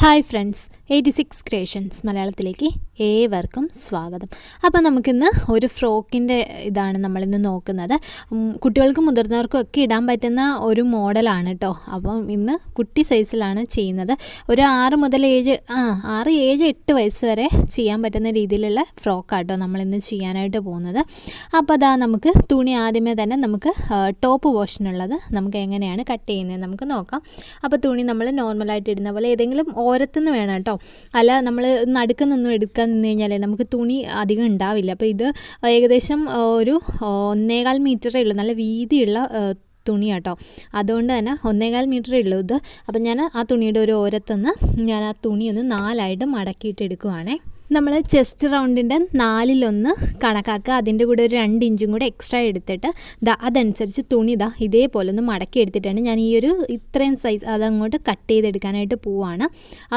Hi friends, 86 creations മലയാളത്തിലേക്ക് ഏവർക്കും സ്വാഗതം. അപ്പോൾ നമുക്കിന്ന് ഒരു ഫ്രോക്കിൻ്റെ ഇതാണ് നമ്മളിന്ന് നോക്കുന്നത്. കുട്ടികൾക്കും മുതിർന്നവർക്കും ഒക്കെ ഇടാൻ പറ്റുന്ന ഒരു മോഡലാണ് കേട്ടോ. അപ്പം ഇന്ന് കുട്ടി സൈസിലാണ് ചെയ്യുന്നത്. ഒരു 6 7 8 വയസ്സ് വരെ ചെയ്യാൻ പറ്റുന്ന രീതിയിലുള്ള ഫ്രോക്കാട്ടോ നമ്മളിന്ന് ചെയ്യാനായിട്ട് പോകുന്നത്. അപ്പോൾ അതാ നമുക്ക് തുണി ആദ്യമേ തന്നെ നമുക്ക് ടോപ്പ് പോർഷനുള്ളത് നമുക്ക് എങ്ങനെയാണ് കട്ട് ചെയ്യുന്നത് നമുക്ക് നോക്കാം. അപ്പോൾ തുണി നമ്മൾ നോർമലായിട്ട് ഇടുന്ന പോലെ ഏതെങ്കിലും ഓരത്തുനിന്ന് വേണം കേട്ടോ. അല്ല നമ്മൾ നടുക്കുന്നൊന്നും എടുക്കാൻ നിന്ന് കഴിഞ്ഞാൽ നമുക്ക് തുണി അധികം ഉണ്ടാവില്ല. അപ്പോൾ ഇത് ഏകദേശം ഒരു 1.25 മീറ്ററേ ഉള്ളൂ, നല്ല വീതിയുള്ള തുണി കേട്ടോ. അതുകൊണ്ട് തന്നെ 1.25 മീറ്ററേ ഉള്ളൂ ഇത്. അപ്പം ഞാൻ ആ തുണിയുടെ ഒരു ഓരത്തുനിന്ന് ഞാൻ ആ തുണി ഒന്ന് 4ആയിട്ട് മടക്കിയിട്ട് എടുക്കുവാണേ. നമ്മൾ ചെസ്റ്റ് റൗണ്ടിൻ്റെ 4/1 കണക്കാക്കുക. അതിൻ്റെ കൂടെ ഒരു 2 ഇഞ്ചും കൂടെ എക്സ്ട്രാ എടുത്തിട്ട് അതനുസരിച്ച് തുണി ഇതേപോലെ ഒന്ന് മടക്കി എടുത്തിട്ടാണ് ഞാൻ ഈ ഒരു ഇത്രയും സൈസ് അതങ്ങോട്ട് കട്ട് ചെയ്തെടുക്കാനായിട്ട് പോവാണ്.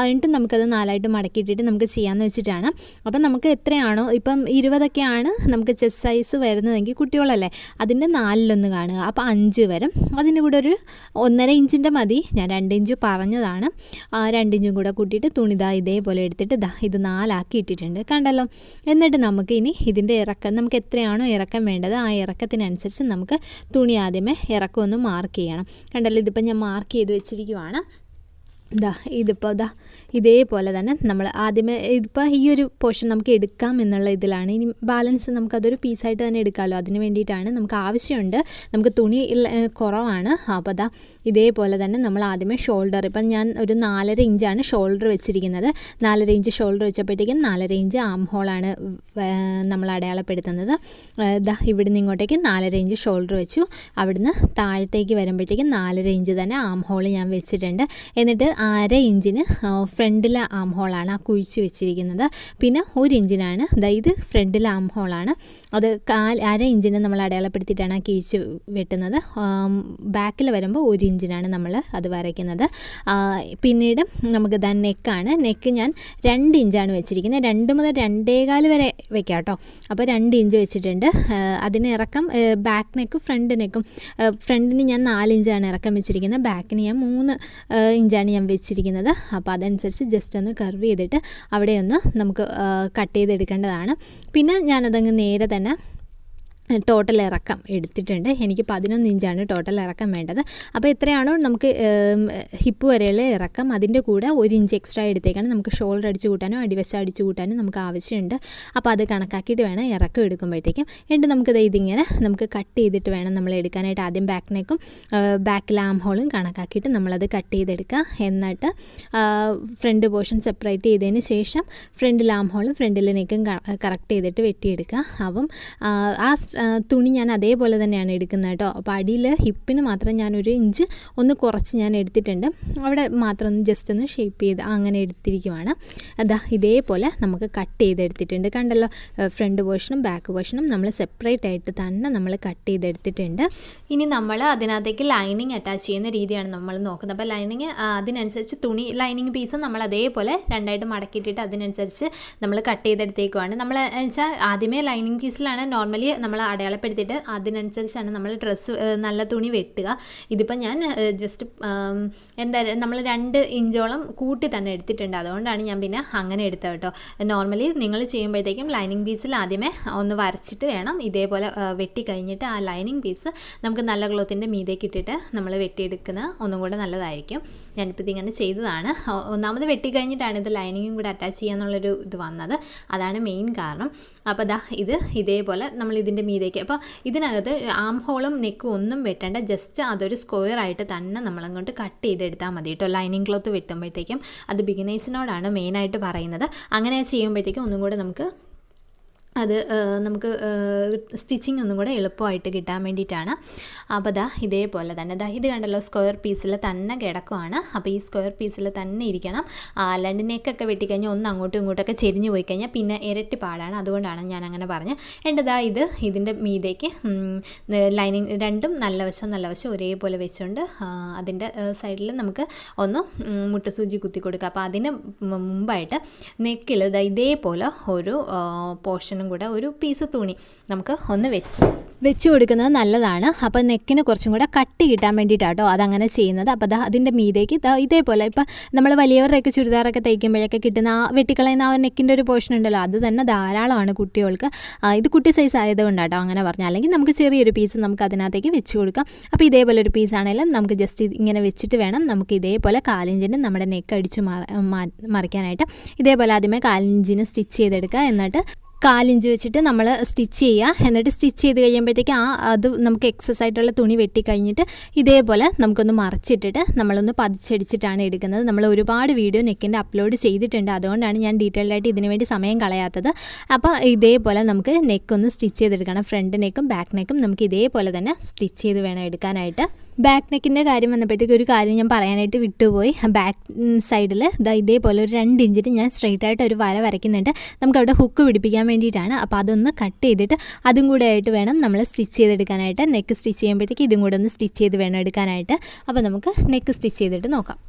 എന്നിട്ട് നമുക്കത് 4ആയിട്ട് മടക്കിയിട്ടിട്ട് നമുക്ക് ചെയ്യാമെന്ന് വെച്ചിട്ടാണ്. അപ്പം നമുക്ക് എത്രയാണോ ഇപ്പം 20ഒക്കെയാണ് നമുക്ക് ചെസ്റ്റ് സൈസ് വരുന്നതെങ്കിൽ കുട്ടികളല്ലേ അതിൻ്റെ 4/1 കാണുക. അപ്പോൾ 5 വരും. അതിൻ്റെ കൂടെ ഒരു 1.5 ഇഞ്ചിൻ്റെ മതി. ഞാൻ 2 ഇഞ്ച് പറഞ്ഞതാണ്. 2 ഇഞ്ചും കൂടെ കൂട്ടിയിട്ട് തുണി ഇതേപോലെ എടുത്തിട്ട് ഇത് 4ആക്കി ഇട്ടിട്ടുണ്ട്, കണ്ടല്ലോ. എന്നിട്ട് നമുക്ക് ഇനി ഇതിൻ്റെ ഇറക്കം നമുക്ക് എത്രയാണോ ഇറക്കം വേണ്ടത് ആ ഇറക്കത്തിനനുസരിച്ച് നമുക്ക് തുണി ആദ്യമേ ഇറക്കം ഒന്ന് മാർക്ക് ചെയ്യണം. കണ്ടല്ലോ, ഇതിപ്പോൾ ഞാൻ മാർക്ക് ചെയ്ത് വെച്ചിരിക്കുവാണ്. ഇതിപ്പോൾ ഇതേപോലെ തന്നെ നമ്മൾ ആദ്യമേ ഇതിപ്പോൾ ഈ ഒരു പോർഷൻ നമുക്ക് എടുക്കാം എന്നുള്ള ഇതിലാണ്. ഇനി ബാലൻസ് നമുക്കതൊരു പീസായിട്ട് തന്നെ എടുക്കാമല്ലോ, അതിന് വേണ്ടിയിട്ടാണ്. നമുക്ക് ആവശ്യമുണ്ട്, നമുക്ക് തുണി കുറവാണ്. അപ്പോൾ ഇതേപോലെ തന്നെ നമ്മൾ ആദ്യമേ ഷോൾഡർ ഇപ്പം ഞാൻ ഒരു 4.5 ഇഞ്ചാണ് ഷോൾഡർ വെച്ചിരിക്കുന്നത്. 4.5 ഇഞ്ച് ഷോൾഡർ വെച്ചപ്പോഴത്തേക്കും 4.5 ഇഞ്ച് ആം ഹോളാണ് നമ്മൾ അടയാളപ്പെടുത്തുന്നത്. ഇവിടുന്ന് ഇങ്ങോട്ടേക്ക് 4.5 ഇഞ്ച് ഷോൾഡർ വെച്ചു. അവിടുന്ന് താഴത്തേക്ക് വരുമ്പോഴത്തേക്കും 4.5 ഇഞ്ച് തന്നെ ആം ഹോൾ ഞാൻ വെച്ചിട്ടുണ്ട്. എന്നിട്ട് 1/2 ഇഞ്ചിന് ഫ്രണ്ടിലെ ആം ഹോളാണ് ആ കുഴിച്ച് വെച്ചിരിക്കുന്നത്. പിന്നെ 1 ഇഞ്ചിനാണ് ഇത് ഫ്രണ്ടിലെ ആം ഹോളാണ്. അത് 1/2 ഇഞ്ചിന് നമ്മൾ അടയാളപ്പെടുത്തിയിട്ടാണ് ആ കീഴ്ച്ച് വെട്ടുന്നത്. ബാക്കിൽ വരുമ്പോൾ 1 ഇഞ്ചിനാണ് നമ്മൾ അത് വരയ്ക്കുന്നത്. പിന്നീട് നമുക്ക് നെക്കാണ്. നെക്ക് ഞാൻ 2 ഇഞ്ചാണ് വെച്ചിരിക്കുന്നത്. 2 മുതൽ 2.25 വരെ വെക്കാം കേട്ടോ. അപ്പോൾ 2 ഇഞ്ച് വെച്ചിട്ടുണ്ട്. അതിന് ഇറക്കം ബാക്ക് നെക്കും ഫ്രണ്ട് നെക്കും. ഫ്രണ്ടിന് ഞാൻ 4 ഇഞ്ചാണ് ഇറക്കം വെച്ചിരിക്കുന്നത്. ബാക്കിന് ഞാൻ 3 ഇഞ്ചാണ് ഞാൻ വെച്ചിരിക്കുന്നത്. അപ്പോൾ അതനുസരിച്ച് ജസ്റ്റ് ഒന്ന് കർവ് ചെയ്തിട്ട് അവിടെ ഒന്ന് നമുക്ക് കട്ട് ചെയ്തെടുക്കേണ്ടതാണ്. പിന്നെ ഞാനതങ്ങ് നേരെ തന്നെ ടോട്ടൽ ഇറക്കം എടുത്തിട്ടുണ്ട്. എനിക്ക് 11 ഇഞ്ചാണ് ടോട്ടൽ ഇറക്കം വേണ്ടത്. അപ്പോൾ എത്രയാണോ നമുക്ക് ഹിപ്പ് വരെയുള്ള ഇറക്കം അതിൻ്റെ കൂടെ 1 ഇഞ്ച് എക്സ്ട്രാ എടുത്തേക്കാണ്. നമുക്ക് ഷോൾഡർ അടിച്ചു കൂട്ടാനോ അടിവശം അടിച്ചു കൂട്ടാനോ നമുക്ക് ആവശ്യമുണ്ട്. അപ്പോൾ അത് കണക്കാക്കിയിട്ട് വേണം ഇറക്കം എടുക്കുമ്പോഴത്തേക്കും. എന്നിട്ട് നമുക്കിത് ഇതിങ്ങനെ നമുക്ക് കട്ട് ചെയ്തിട്ട് വേണം നമ്മൾ എടുക്കാനായിട്ട്. ആദ്യം ബാക്ക് നെക്കും ബാക്കിൽ ആം ഹോളും കണക്കാക്കിയിട്ട് നമ്മളത് കട്ട് ചെയ്തെടുക്കുക. എന്നിട്ട് ഫ്രണ്ട് പോർഷൻ സെപ്പറേറ്റ് ചെയ്തതിന് ശേഷം ഫ്രണ്ടിൽ ആം ഹോളും ഫ്രണ്ടിൽ നെക്കും കറക്റ്റ് ചെയ്തിട്ട് വെട്ടിയെടുക്കുക. അപ്പം ആ തുണി ഞാൻ അതേപോലെ തന്നെയാണ് എടുക്കുന്നത് കേട്ടോ. അപ്പോൾ അടിയിൽ ഹിപ്പിന് മാത്രം ഞാൻ 1 ഇഞ്ച് ഒന്ന് കുറച്ച് ഞാൻ എടുത്തിട്ടുണ്ട്. അവിടെ മാത്രം ഒന്ന് ജസ്റ്റ് ഒന്ന് ഷേപ്പ് ചെയ്ത് അങ്ങനെ എടുത്തിരിക്കുവാണ്. ഇതേപോലെ നമുക്ക് കട്ട് ചെയ്തെടുത്തിട്ടുണ്ട്, കണ്ടല്ലോ. ഫ്രണ്ട് പോർഷനും ബാക്ക് പോർഷനും നമ്മൾ സെപ്പറേറ്റ് ആയിട്ട് തന്നെ നമ്മൾ കട്ട് ചെയ്തെടുത്തിട്ടുണ്ട്. ഇനി നമ്മൾ അതിനകത്തേക്ക് ലൈനിങ് അറ്റാച്ച് ചെയ്യുന്ന രീതിയാണ് നമ്മൾ നോക്കുന്നത്. അപ്പോൾ ലൈനിങ് അതിനനുസരിച്ച് തുണി ലൈനിങ് പീസ് നമ്മൾ അതേപോലെ 2ആയിട്ട് മടക്കിയിട്ടിട്ട് അതിനനുസരിച്ച് നമ്മൾ കട്ട് ചെയ്തെടുത്തേക്കുവാണ്. നമ്മൾ വെച്ചാൽ ആദ്യമേ ലൈനിങ് പീസിലാണ് നോർമലി നമ്മൾ അടയാളപ്പെടുത്തിയിട്ട് അതിനനുസരിച്ചാണ് നമ്മൾ ഡ്രസ്സ് നല്ല തുണി വെട്ടുക. ഇതിപ്പോൾ ഞാൻ ജസ്റ്റ് എന്തായാലും നമ്മൾ 2 ഇഞ്ചോളം കൂട്ടി തന്നെ എടുത്തിട്ടുണ്ട്. അതുകൊണ്ടാണ് ഞാൻ പിന്നെ അങ്ങനെ എടുത്തത് കേട്ടോ. നോർമലി നിങ്ങൾ ചെയ്യുമ്പോഴത്തേക്കും ലൈനിങ് പീസിൽ ആദ്യമേ ഒന്ന് വരച്ചിട്ട് വേണം ഇതേപോലെ വെട്ടി കഴിഞ്ഞിട്ട് ആ ലൈനിങ് പീസ് നമുക്ക് നല്ല ക്ലോത്തിൻ്റെ മീതേക്ക് ഇട്ടിട്ട് നമ്മൾ വെട്ടിയെടുക്കുന്നത് ഒന്നും കൂടെ നല്ലതായിരിക്കും. ഞാനിപ്പോൾ ഇതിങ്ങനെ ചെയ്തതാണ്. ഒന്നാമത് വെട്ടി കഴിഞ്ഞിട്ടാണ് ഇത് ലൈനിങ്ങും കൂടെ അറ്റാച്ച് ചെയ്യാന്നുള്ളൊരു ഇത് വന്നത്. അതാണ് മെയിൻ കാരണം. അപ്പോൾ ഇതേപോലെ നമ്മൾ ഇതിൻ്റെ മീതേക്ക് അപ്പോൾ ഇതിനകത്ത് ആം ഹോളും നെക്കും ഒന്നും വെട്ടേണ്ട, ജസ്റ്റ് അതൊരു സ്ക്വയർ ആയിട്ട് തന്നെ നമ്മളങ്ങോട്ട് കട്ട് ചെയ്തെടുത്താൽ മതി കേട്ടോ. ലൈനിങ് ക്ലോത്ത് വെട്ടുമ്പോഴത്തേക്കും അത് ബിഗിനേഴ്സിനോടാണ് മെയിനായിട്ട് പറയുന്നത്. അങ്ങനെ ചെയ്യുമ്പോഴത്തേക്കും ഒന്നും കൂടെ നമുക്ക് സ്റ്റിച്ചിങ് ഒന്നും കൂടെ എളുപ്പമായിട്ട് കിട്ടാൻ വേണ്ടിയിട്ടാണ്. അപ്പോൾ ഇതേപോലെ തന്നെ ഇത് കണ്ടല്ലോ, സ്ക്വയർ പീസിൽ തന്നെ കിടക്കുവാണ്. അപ്പോൾ ഈ സ്ക്വയർ പീസിൽ തന്നെ ഇരിക്കണം. അല്ലാണ്ട് നെക്കൊക്കെ വെട്ടിക്കഴിഞ്ഞാൽ ഒന്ന് അങ്ങോട്ടും ഇങ്ങോട്ടൊക്കെ ചെരിഞ്ഞു പോയി കഴിഞ്ഞാൽ പിന്നെ ഇരട്ടി പാടാണ്. അതുകൊണ്ടാണ് ഞാൻ അങ്ങനെ പറഞ്ഞത്. ഇതിൻ്റെ മീതേക്ക് ലൈനിങ് രണ്ടും നല്ല വശം ഒരേപോലെ വെച്ചുകൊണ്ട് അതിൻ്റെ സൈഡിൽ നമുക്ക് ഒന്ന് മുട്ടസൂചി കുത്തി കൊടുക്കുക. അപ്പോൾ അതിന് മുമ്പായിട്ട് നെക്കിൽ ഇതേപോലെ ഒരു പോർഷനും സൈഡിലും കൂടെ ഒരു പീസ് തുണി നമുക്ക് ഒന്ന് വെച്ച് കൊടുക്കുന്നത് നല്ലതാണ്. അപ്പോൾ നെക്കിന് കുറച്ചും കൂടെ കട്ടി കിട്ടാൻ വേണ്ടിയിട്ടാട്ടോ അതങ്ങനെ ചെയ്യുന്നത്. അപ്പോൾ അതിൻ്റെ മീതേക്ക് ഇതേപോലെ ഇപ്പോൾ നമ്മൾ വലിയവരുടെയൊക്കെ ചുരിദാറൊക്കെ തയ്ക്കുമ്പോഴൊക്കെ കിട്ടുന്ന ആ വെട്ടിക്കളയുന്ന ആ നെക്കിൻ്റെ ഒരു പോർഷൻ ഉണ്ടല്ലോ, അത് തന്നെ ധാരാളമാണ് കുട്ടികൾക്ക്. ഇത് കുട്ടി സൈസ് ആയതുകൊണ്ടാട്ടോ അങ്ങനെ പറഞ്ഞാൽ. അല്ലെങ്കിൽ നമുക്ക് ചെറിയൊരു പീസ് നമുക്ക് അതിനകത്തേക്ക് വെച്ച് കൊടുക്കാം. അപ്പോൾ ഇതേപോലെ ഒരു പീസാണെങ്കിലും നമുക്ക് ജസ്റ്റ് ഇങ്ങനെ വെച്ചിട്ട് വേണം നമുക്ക് ഇതേപോലെ 4 ഇഞ്ചിന് നമ്മുടെ നെക്ക് അടിച്ച് മറിക്കാനായിട്ട്. ഇതേപോലെ ആദ്യമേ 4 ഇഞ്ചിന് സ്റ്റിച്ച് ചെയ്തെടുക്കുക. എന്നിട്ട് 4 ഇഞ്ച് വെച്ചിട്ട് നമ്മൾ സ്റ്റിച്ച് ചെയ്യുക. എന്നിട്ട് സ്റ്റിച്ച് ചെയ്ത് കഴിയുമ്പോഴത്തേക്ക് അത് നമുക്ക് എക്സസ് ആയിട്ടുള്ള തുണി വെട്ടിക്കഴിഞ്ഞിട്ട് ഇതേപോലെ നമുക്കൊന്ന് മറിച്ചിട്ടിട്ട് നമ്മളൊന്ന് പതിച്ചടിച്ചിട്ടാണ് എടുക്കുന്നത്. നമ്മൾ ഒരുപാട് വീഡിയോ നെക്കിൻ്റെ അപ്ലോഡ് ചെയ്തിട്ടുണ്ട്, അതുകൊണ്ടാണ് ഞാൻ ഡീറ്റെയിൽഡ് ആയിട്ട് ഇതിനു വേണ്ടി സമയം കളയാത്തത്. അപ്പോൾ ഇതേപോലെ നമുക്ക് നെക്കൊന്ന് സ്റ്റിച്ച് ചെയ്തെടുക്കണം. ഫ്രണ്ട് നെക്കും ബാക്ക് നെക്കും നമുക്ക് ഇതേപോലെ തന്നെ സ്റ്റിച്ച് ചെയ്ത് വേണം എടുക്കാനായിട്ട്. ബാക്ക് നെക്കിൻ്റെ കാര്യം വന്നപ്പോഴത്തേക്ക് ഒരു കാര്യം ഞാൻ പറയാനായിട്ട് വിട്ടുപോയി. ബാക്ക് സൈഡിൽ ഇതേപോലെ ഒരു 2 ഇഞ്ചിന് ഞാൻ സ്ട്രെയിറ്റ് ആയിട്ട് ഒരു വര വരയ്ക്കുന്നുണ്ട്. നമുക്കവിടെ ഹുക്ക് പിടിപ്പിക്കാൻ വേണ്ടിയിട്ടാണ്. അപ്പോൾ അതൊന്ന് കട്ട് ചെയ്തിട്ട് അതും കൂടെ ആയിട്ട് വേണം നമ്മൾ സ്റ്റിച്ച് ചെയ്തെടുക്കാനായിട്ട്. നെക്ക് സ്റ്റിച്ച് ചെയ്യുമ്പോഴത്തേക്ക് ഇതും കൂടെ ഒന്ന് സ്റ്റിച്ച് ചെയ്ത് വേണം എടുക്കാനായിട്ട്. അപ്പോൾ നമുക്ക് നെക്ക് സ്റ്റിച്ച് ചെയ്തിട്ട് നോക്കാം.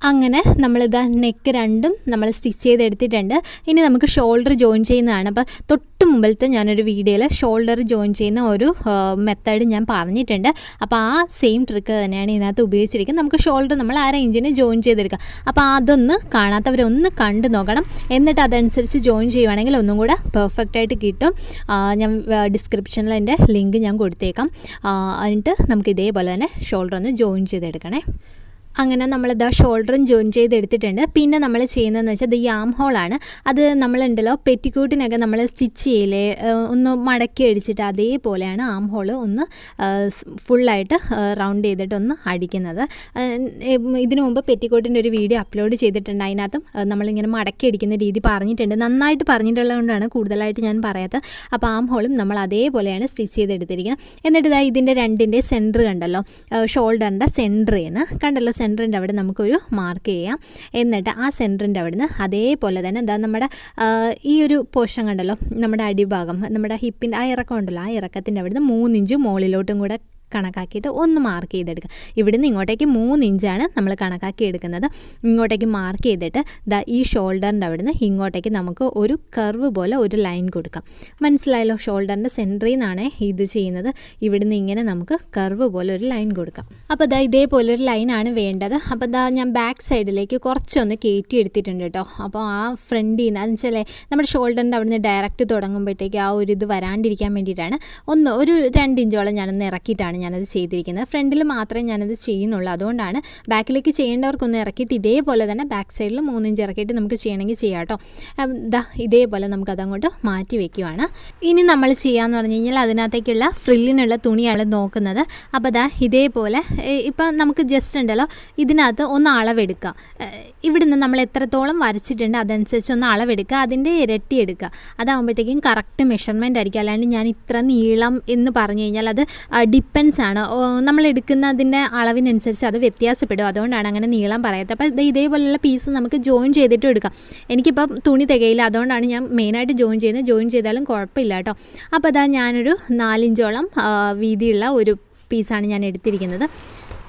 അങ്ങനെ നമ്മളിതാ നെക്ക് രണ്ടും നമ്മൾ സ്റ്റിച്ച് ചെയ്തെടുത്തിട്ടുണ്ട്. ഇനി നമുക്ക് ഷോൾഡർ ജോയിൻ ചെയ്യുന്നതാണ്. അപ്പോൾ തൊട്ട് മുമ്പിലത്തെ ഞാനൊരു വീഡിയോയിൽ ഷോൾഡർ ജോയിൻ ചെയ്യുന്ന ഒരു മെത്തേഡ് ഞാൻ പറഞ്ഞിട്ടുണ്ട്. അപ്പോൾ ആ സെയിം ട്രിക്ക് തന്നെയാണ് ഇതിനകത്ത് ഉപയോഗിച്ചിരിക്കുന്നത്. നമുക്ക് ഷോൾഡർ നമ്മൾ 1/2 ഇഞ്ചിന് ജോയിൻ ചെയ്തെടുക്കാം. അപ്പോൾ അതൊന്ന് കാണാത്തവരൊന്ന് കണ്ടു നോക്കണം. എന്നിട്ട് അതനുസരിച്ച് ജോയിൻ ചെയ്യുവാണെങ്കിൽ ഒന്നും കൂടെ പെർഫെക്റ്റായിട്ട് കിട്ടും. ഞാൻ ഡിസ്ക്രിപ്ഷനിൽ എൻ്റെ ലിങ്ക് ഞാൻ കൊടുത്തേക്കാം. എന്നിട്ട് നമുക്ക് ഇതേപോലെ തന്നെ ഷോൾഡർ ഒന്ന് ജോയിൻ ചെയ്തെടുക്കണേ. അങ്ങനെ നമ്മളിതാ ഷോൾഡറും ജോയിൻ ചെയ്തെടുത്തിട്ടുണ്ട്. പിന്നെ നമ്മൾ ചെയ്യുന്നതെന്ന് വെച്ചാൽ ഈ ആം ഹോളാണ്. അത് നമ്മളുണ്ടല്ലോ പെറ്റിക്കോട്ടിനൊക്കെ നമ്മൾ സ്റ്റിച്ച് ചെയ്യില്ലേ, ഒന്ന് മടക്കി അടിച്ചിട്ട് അതേപോലെയാണ് ആം ഹോള് ഒന്ന് ഫുള്ളായിട്ട് റൗണ്ട് ചെയ്തിട്ട് ഒന്ന് അടിക്കുന്നത്. ഇതിനു മുമ്പ് പെറ്റിക്കോട്ടിൻ്റെ ഒരു വീഡിയോ അപ്ലോഡ് ചെയ്തിട്ടുണ്ട്. അതിനകത്തും നമ്മളിങ്ങനെ മടക്കി അടിക്കുന്ന രീതി പറഞ്ഞിട്ടുണ്ട്. നന്നായിട്ട് പറഞ്ഞിട്ടുള്ളതുകൊണ്ടാണ് കൂടുതലായിട്ട് ഞാൻ പറയാത്തത്. അപ്പോൾ ആം ഹോളും നമ്മൾ അതേപോലെയാണ് സ്റ്റിച്ച് ചെയ്തെടുത്തിരിക്കുന്നത്. എന്നിട്ട് ഇതാ ഇതിൻ്റെ രണ്ടിൻ്റെ സെൻറ്റർ കണ്ടല്ലോ, ഷോൾഡറിൻ്റെ സെൻറ്ററിൽ നിന്ന് കണ്ടല്ലോ, സെൻറ്ററിൻ്റെ അവിടെ നമുക്കൊരു മാർക്ക് ചെയ്യാം. എന്നിട്ട് ആ സെൻറ്ററിൻ്റെ അവിടെ നിന്ന് അതേപോലെ തന്നെ എന്താ നമ്മുടെ ഈ ഒരു പോർഷൻ കണ്ടല്ലോ, നമ്മുടെ അടിഭാഗം, നമ്മുടെ ഹിപ്പിൻ്റെ ആ ഇറക്കം ഉണ്ടല്ലോ, ആ ഇറക്കത്തിൻ്റെ അവിടെ നിന്ന് 3 ഇഞ്ച് മുകളിലോട്ടും കൂടെ കണക്കാക്കിയിട്ട് ഒന്ന് മാർക്ക് ചെയ്തെടുക്കുക. ഇവിടുന്ന് ഇങ്ങോട്ടേക്ക് 3 ഇഞ്ചാണ് നമ്മൾ കണക്കാക്കി എടുക്കുന്നത്. ഇങ്ങോട്ടേക്ക് മാർക്ക് ചെയ്തിട്ട് ഈ ഷോൾഡറിൻ്റെ അവിടുന്ന് ഇങ്ങോട്ടേക്ക് നമുക്ക് ഒരു കർവ് പോലെ ഒരു ലൈൻ കൊടുക്കാം. മനസ്സിലായല്ലോ? ഷോൾഡറിൻ്റെ സെൻറ്ററിൽ നിന്നാണ് ഇത് ചെയ്യുന്നത്. ഇവിടുന്ന് ഇങ്ങനെ നമുക്ക് കർവ് പോലെ ഒരു ലൈൻ കൊടുക്കാം. അപ്പോൾ ഇതേപോലെ ഒരു ലൈനാണ് വേണ്ടത്. അപ്പോൾ ഞാൻ ബാക്ക് സൈഡിലേക്ക് കുറച്ചൊന്ന് കയറ്റി എടുത്തിട്ടുണ്ട് കേട്ടോ. അപ്പോൾ ആ ഫ്രണ്ടിൽ നിന്ന് എന്ന് വെച്ചാൽ നമ്മുടെ ഷോൾഡറിൻ്റെ അവിടുന്ന് ഡയറക്റ്റ് തുടങ്ങുമ്പോഴത്തേക്ക് ആ ഒരു ഇത് വരാണ്ടിരിക്കാൻ വേണ്ടിയിട്ടാണ് ഒരു 2 ഇഞ്ചോളം ഞാനൊന്ന് ഇറക്കിയിട്ടാണ് ഞാനത് ചെയ്തിരിക്കുന്നത്. ഫ്രണ്ടിൽ മാത്രമേ ഞാനത് ചെയ്യുന്നുള്ളൂ. അതുകൊണ്ടാണ് ബാക്കിലേക്ക് ചെയ്യേണ്ടവർക്കൊന്ന് ഇറക്കിയിട്ട് ഇതേപോലെ തന്നെ ബാക്ക് സൈഡിൽ 3 ഇഞ്ച് ഇറക്കിയിട്ട് നമുക്ക് ചെയ്യണമെങ്കിൽ ചെയ്യാം കേട്ടോ. ഇതേപോലെ നമുക്കതങ്ങോട്ട് മാറ്റി വയ്ക്കുവാണ്. ഇനി നമ്മൾ ചെയ്യാമെന്ന് പറഞ്ഞു കഴിഞ്ഞാൽ അതിനകത്തേക്കുള്ള ഫ്രില്ലിനുള്ള തുണിയാണ് നോക്കുന്നത്. അപ്പോൾ ഇതേപോലെ ഇപ്പം നമുക്ക് ജസ്റ്റ് ഉണ്ടല്ലോ ഇതിനകത്ത് ഒന്ന് അളവെടുക്കുക. ഇവിടുന്ന് നമ്മൾ എത്രത്തോളം വരച്ചിട്ടുണ്ട് അതനുസരിച്ച് ഒന്ന് അളവെടുക്കുക, അതിൻ്റെ ഇരട്ടി എടുക്കുക. അതാകുമ്പോഴത്തേക്കും കറക്റ്റ് മെഷർമെൻ്റ് ആയിരിക്കും. അല്ലാണ്ട് ഞാൻ ഇത്ര നീളം എന്ന് പറഞ്ഞു കഴിഞ്ഞാൽ അത് ഡിപ്പെൻസ് ആണ്, നമ്മൾ എടുക്കുന്നതിൻ്റെ അളവിനനുസരിച്ച് അത് വ്യത്യാസപ്പെടും. അതുകൊണ്ടാണ് അങ്ങനെ നീളം പറയാത്തത്. അപ്പോൾ ഇതേപോലെയുള്ള പീസ് നമുക്ക് ജോയിൻ ചെയ്തിട്ടും എടുക്കാം. എനിക്കിപ്പം തുണി തികയില്ല, അതുകൊണ്ടാണ് ഞാൻ മെയിനായിട്ട് ജോയിൻ ചെയ്യുന്നത്. ജോയിൻ ചെയ്താലും കുഴപ്പമില്ല കേട്ടോ. അപ്പോൾ ഞാൻ ഒരു 4 ഇഞ്ചോളം വീതിയുള്ള ഒരു പീസാണ് ഞാൻ എടുത്തിരിക്കുന്നത്.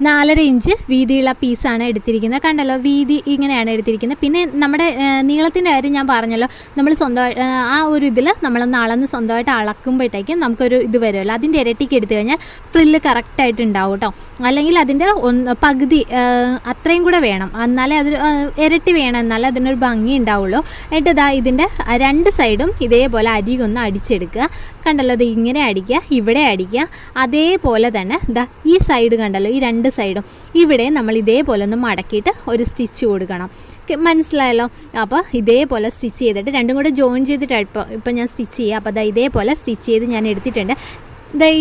4.5 ഇഞ്ച് വീതിയുള്ള പീസാണ് എടുത്തിരിക്കുന്നത്. കണ്ടല്ലോ, വീതി ഇങ്ങനെയാണ് എടുത്തിരിക്കുന്നത്. പിന്നെ നമ്മുടെ നീളത്തിൻ്റെ കാര്യം ഞാൻ പറഞ്ഞല്ലോ, നമ്മൾ സ്വന്തമായിട്ട് ആ ഒരു ഇതിൽ നമ്മളൊന്ന് അളന്ന് സ്വന്തമായിട്ട് അളക്കുമ്പോഴത്തേക്കും നമുക്കൊരു ഇത് വരുമല്ലോ, അതിൻ്റെ ഇരട്ടിക്ക് എടുത്തു കഴിഞ്ഞാൽ ഫ്രില്ല് കറക്റ്റായിട്ട് ഉണ്ടാവും കേട്ടോ. അല്ലെങ്കിൽ അതിൻ്റെ പകുതി അത്രയും കൂടെ വേണം, എന്നാലേ അതൊരു ഇരട്ടി വേണം, എന്നാലേ അതിനൊരു ഭംഗി ഉണ്ടാവുള്ളൂ. എന്നിട്ട് ഇതിൻ്റെ 2 സൈഡും ഇതേപോലെ അരികൊന്ന് അടിച്ചെടുക്കുക. കണ്ടല്ലോ, ഇത് ഇങ്ങനെ അടിക്കുക, ഇവിടെ അടിക്കുക. അതേപോലെ തന്നെ ഈ സൈഡ് കണ്ടല്ലോ, ഈ 2 സൈഡും ഇവിടെ നമ്മൾ ഇതേപോലെ ഒന്ന് മടക്കിയിട്ട് ഒരു സ്റ്റിച്ച് കൊടുക്കണം. മനസ്സിലായല്ലോ? അപ്പോൾ ഇതേപോലെ സ്റ്റിച്ച് ചെയ്തിട്ട് രണ്ടും കൂടെ ജോയിൻ ചെയ്തിട്ട് ഇപ്പോൾ ഞാൻ സ്റ്റിച്ച് ചെയ്യുക. അപ്പോൾ ഇതേപോലെ സ്റ്റിച്ച് ചെയ്ത് ഞാൻ എടുത്തിട്ടുണ്ട്.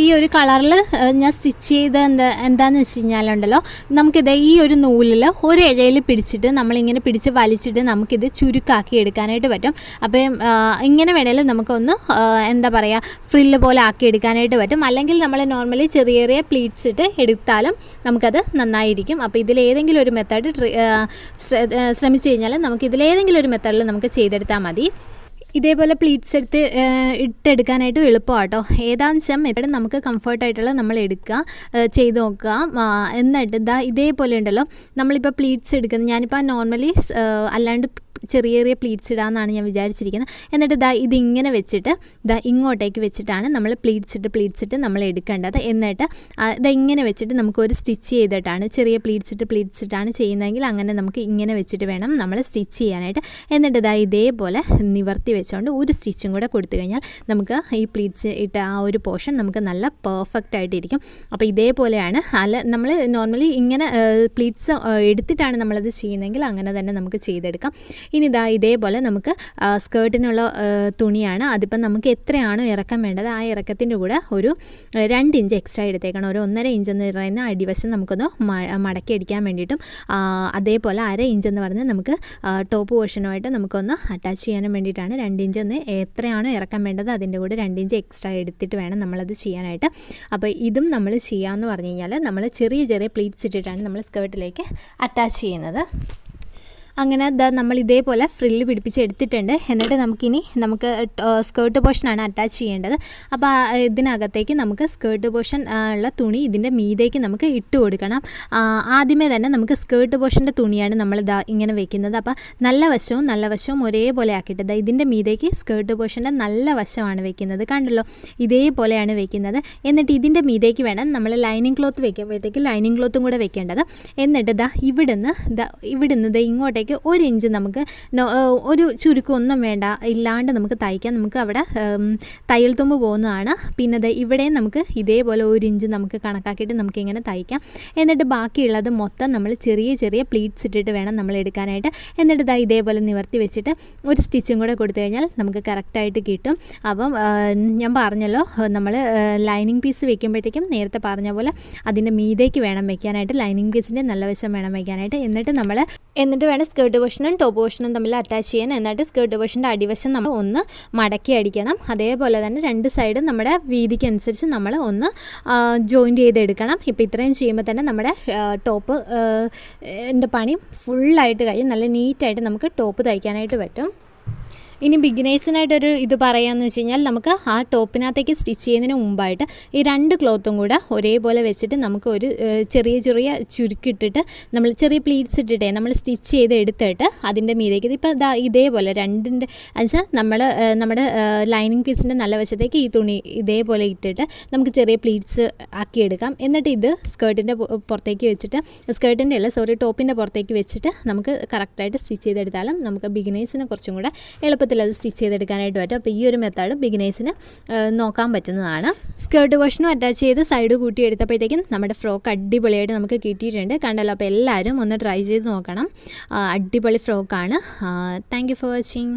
ഈ ഒരു കളറിൽ ഞാൻ സ്റ്റിച്ച് ചെയ്ത് എന്താണെന്ന് വെച്ച് കഴിഞ്ഞാലുണ്ടല്ലോ, നമുക്കിത് ഈ ഒരു നൂലിൽ ഒരു ഇഴയിൽ പിടിച്ചിട്ട് നമ്മളിങ്ങനെ പിടിച്ച് വലിച്ചിട്ട് നമുക്കിത് ചുരുക്കാക്കി എടുക്കാനായിട്ട് പറ്റും. അപ്പം ഇങ്ങനെ വേണേലും നമുക്കൊന്ന് എന്താ പറയുക, ഫ്രില്ല് പോലെ ആക്കി എടുക്കാനായിട്ട് പറ്റും. അല്ലെങ്കിൽ നമ്മൾ നോർമലി ചെറിയ ചെറിയ പ്ലീറ്റ്സ് ഇട്ട് എടുത്താലും നമുക്കത് നന്നായിരിക്കും. അപ്പോൾ ഇതിലേതെങ്കിലും ഒരു മെത്തേഡ് ശ്രമിച്ചു കഴിഞ്ഞാൽ നമുക്കിതിലേതെങ്കിലും ഒരു മെത്തേഡിൽ നമുക്ക് ചെയ്തെടുത്താൽ മതി. ഇതേപോലെ പ്ലീറ്റ്സ് ഇട്ടെടുക്കാനായിട്ട് എളുപ്പമാട്ടോ. ഏതാണെന്ന് വെച്ചാൽ മെത്തേഡ് നമുക്ക് കംഫർട്ടായിട്ടുള്ള നമ്മൾ എടുക്കുക, ചെയ്ത് നോക്കുക. എന്നിട്ട് ഇതേപോലെ ഉണ്ടല്ലോ, നമ്മളിപ്പോൾ പ്ലീറ്റ്സ് എടുക്കുന്നത്, ഞാനിപ്പോൾ നോർമലി അല്ലാണ്ട് ചെറിയ ചെറിയ പ്ലീറ്റ്സ് ഇടാമെന്നാണ് ഞാൻ വിചാരിച്ചിരിക്കുന്നത്. എന്നിട്ട് ഇതിങ്ങനെ വെച്ചിട്ട് ഇങ്ങോട്ടേക്ക് വെച്ചിട്ടാണ് നമ്മൾ പ്ലീറ്റ്സ് ഇട്ട് നമ്മൾ എടുക്കേണ്ടത്. എന്നിട്ട് ഇങ്ങനെ വെച്ചിട്ട് നമുക്ക് ഒരു സ്റ്റിച്ച് ചെയ്തിട്ടാണ്, ചെറിയ പ്ലീറ്റ്സ് ഇട്ടാണ് ചെയ്യുന്നതെങ്കിൽ അങ്ങനെ നമുക്ക് ഇങ്ങനെ വെച്ചിട്ട് വേണം നമ്മൾ സ്റ്റിച്ച് ചെയ്യാനായിട്ട്. എന്നിട്ട് ഇതേപോലെ നിവർത്തി വെച്ചുകൊണ്ട് ഒരു സ്റ്റിച്ചും കൂടെ കൊടുത്തു കഴിഞ്ഞാൽ നമുക്ക് ഈ പ്ലീറ്റ്സ് ഇട്ട ആ ഒരു പോർഷൻ നമുക്ക് നല്ല പെർഫെക്റ്റ് ആയിട്ടിരിക്കും. അപ്പോൾ ഇതേപോലെയാണ് നമ്മൾ നോർമലി ഇങ്ങനെ പ്ലീറ്റ്സ് എടുത്തിട്ടാണ് നമ്മളത് ചെയ്യുന്നതെങ്കിൽ അങ്ങനെ തന്നെ നമുക്ക് ചെയ്തെടുക്കാം. ഇനി ഇതേപോലെ നമുക്ക് സ്കേർട്ടിനുള്ള തുണിയാണ്. അതിപ്പം നമുക്ക് എത്രയാണോ ഇറക്കം വേണ്ടത് ആ ഇറക്കത്തിൻ്റെ കൂടെ ഒരു 2 ഇഞ്ച് എക്സ്ട്രാ എടുത്തേക്കണം. ഒരു 1.5 ഇഞ്ച് എന്ന് പറയുന്ന അടിവശം നമുക്കൊന്ന് മടക്കി അടിക്കാൻ വേണ്ടിയിട്ടും അതേപോലെ 1/2 ഇഞ്ച് എന്ന് പറഞ്ഞാൽ നമുക്ക് ടോപ്പ് പോർഷനുമായിട്ട് നമുക്കൊന്ന് അറ്റാച്ച് ചെയ്യാനും വേണ്ടിയിട്ടാണ്. 2 ഇഞ്ച് എന്ന് എത്രയാണോ ഇറക്കാൻ വേണ്ടത് അതിൻ്റെ കൂടെ 2 ഇഞ്ച് എക്സ്ട്രാ എടുത്തിട്ട് വേണം നമ്മളത് ചെയ്യാനായിട്ട്. അപ്പോൾ ഇതും നമ്മൾ ചെയ്യാമെന്ന് പറഞ്ഞു കഴിഞ്ഞാൽ നമ്മൾ ചെറിയ ചെറിയ പ്ലീറ്റ്സ് ഇട്ടിട്ടാണ് നമ്മൾ സ്കേർട്ടിലേക്ക് അറ്റാച്ച് ചെയ്യുന്നത്. അങ്ങനെ നമ്മൾ ഇതേപോലെ ഫ്രില്ല് പിടിപ്പിച്ച് എടുത്തിട്ടുണ്ട്. എന്നിട്ട് നമുക്ക് സ്കേർട്ട് പോർഷനാണ് അറ്റാച്ച് ചെയ്യേണ്ടത്. അപ്പോൾ ഇതിനകത്തേക്ക് നമുക്ക് സ്കേർട്ട് പോർഷൻ ഉള്ള തുണി ഇതിൻ്റെ മീതേക്ക് നമുക്ക് ഇട്ട് കൊടുക്കണം. ആദ്യമേ തന്നെ നമുക്ക് സ്കേർട്ട് പോർഷൻ്റെ തുണിയാണ് നമ്മൾ ഇങ്ങനെ വെക്കുന്നത്. അപ്പോൾ നല്ല വശവും ഒരേപോലെ ആക്കിയിട്ട് ഇതിൻ്റെ മീതേക്ക് സ്കേർട്ട് പോർഷൻ്റെ നല്ല വശമാണ് വെക്കുന്നത്. കണ്ടല്ലോ, ഇതേപോലെയാണ് വെക്കുന്നത്. എന്നിട്ട് ഇതിൻ്റെ മീതേക്ക് വേണം നമ്മൾ ലൈനിങ് ക്ലോത്ത് വെക്കുമ്പോഴത്തേക്ക് ലൈനിങ് ക്ലോത്തും കൂടെ വെക്കേണ്ടത്. എന്നിട്ട് ഇവിടുന്ന് ഇങ്ങോട്ടേക്ക് 1 ഇഞ്ച് നമുക്ക് ഒരു ചുരുക്കമൊന്നും വേണ്ട, ഇല്ലാണ്ട് നമുക്ക് തയ്ക്കാം. നമുക്ക് അവിടെ തയ്യൽ തുമ്പ് പോകുന്നതാണ്. പിന്നെ ഇവിടെ നമുക്ക് ഇതേപോലെ 1 ഇഞ്ച് നമുക്ക് കണക്കാക്കിയിട്ട് നമുക്കിങ്ങനെ തയ്ക്കാം. എന്നിട്ട് ബാക്കിയുള്ളത് മൊത്തം നമ്മൾ ചെറിയ ചെറിയ പ്ലീറ്റ്സ് ഇട്ടിട്ട് വേണം നമ്മൾ എടുക്കാനായിട്ട്. എന്നിട്ട് ഇതേപോലെ നിവർത്തി വെച്ചിട്ട് ഒരു സ്റ്റിച്ചും കൂടെ കൊടുത്തു കഴിഞ്ഞാൽ നമുക്ക് കറക്റ്റായിട്ട് കിട്ടും. അപ്പം ഞാൻ പറഞ്ഞല്ലോ, നമ്മൾ ലൈനിങ് പീസ് വെക്കുമ്പോഴത്തേക്കും നേരത്തെ പറഞ്ഞ പോലെ അതിൻ്റെ മീതേക്ക് വേണം വെക്കാനായിട്ട്, ലൈനിങ് പീസിൻ്റെ നല്ല വശം വേണം വെക്കാനായിട്ട്. എന്നിട്ട് വേണം സ്കേർട്ട് പോർഷനും ടോപ്പ് പോർഷനും തമ്മിൽ അറ്റാച്ച് ചെയ്യാൻ. എന്നിട്ട് സ്കേർട്ട് പോർഷൻ്റെ അടിവശം നമ്മൾ ഒന്ന് മടക്കി അടിക്കണം. അതേപോലെ തന്നെ 2 സൈഡും നമ്മുടെ വീതിക്ക് അനുസരിച്ച് നമ്മൾ ഒന്ന് ജോയിൻറ്റ് ചെയ്തെടുക്കണം. ഇപ്പോൾ ഇത്രയും ചെയ്യുമ്പോൾ തന്നെ നമ്മുടെ ടോപ്പ് എൻ്റെ പണി ഫുള്ളായിട്ട് കഴിയും. നല്ല നീറ്റായിട്ട് നമുക്ക് ടോപ്പ് തയ്ക്കാനായിട്ട് പറ്റും. ഇനി ബിഗിനേഴ്സിനായിട്ടൊരു ഇത് പറയാമെന്ന് വെച്ച് കഴിഞ്ഞാൽ, നമുക്ക് ആ ടോപ്പിനകത്തേക്ക് സ്റ്റിച്ച് ചെയ്യുന്നതിന് മുമ്പായിട്ട് ഈ 2 ക്ലോത്തും കൂടെ ഒരേപോലെ വെച്ചിട്ട് നമുക്ക് ഒരു ചെറിയ ചെറിയ ചുരുക്കിട്ടിട്ട് നമ്മൾ ചെറിയ പ്ലീറ്റ്സ് ഇട്ടിട്ടേ നമ്മൾ സ്റ്റിച്ച് ചെയ്ത് എടുത്തിട്ട് അതിൻ്റെ മീതേക്ക് ഇപ്പോൾ ഇതേപോലെ 2ൻ്റെ എന്നുവെച്ചാൽ നമ്മുടെ ലൈനിങ് പീസിൻ്റെ നല്ല വശത്തേക്ക് ഈ തുണി ഇതേപോലെ ഇട്ടിട്ട് നമുക്ക് ചെറിയ പ്ലീറ്റ്സ് ആക്കിയെടുക്കാം. എന്നിട്ട് ഇത് സ്കേർട്ടിൻ്റെ പുറത്തേക്ക് വെച്ചിട്ട് ടോപ്പിൻ്റെ പുറത്തേക്ക് വെച്ചിട്ട് നമുക്ക് കറക്റ്റായിട്ട് സ്റ്റിച്ച് ചെയ്തെടുത്താലും നമുക്ക് ബിഗിനേഴ്സിന് കുറച്ചും കൂടെ എളുപ്പത്തിൽ അത് സ്റ്റിച്ച് ചെയ്തെടുക്കാനായിട്ട് പറ്റും. അപ്പോൾ ഈ ഒരു മെത്തേഡ് ബിഗിനേഴ്സിന് നോക്കാൻ പറ്റുന്നതാണ്. സ്കേർട്ട് പോർഷനും അറ്റാച്ച് ചെയ്ത് സൈഡ് കൂട്ടി എടുത്തപ്പോഴത്തേക്കും നമ്മുടെ ഫ്രോക്ക് അടിപൊളിയായിട്ട് നമുക്ക് കിട്ടിയിട്ടുണ്ട്. കണ്ടല്ലോ, അപ്പോൾ എല്ലാവരും ഒന്ന് ട്രൈ ചെയ്ത് നോക്കണം. അടിപൊളി ഫ്രോക്കാണ്. Thank you for watching.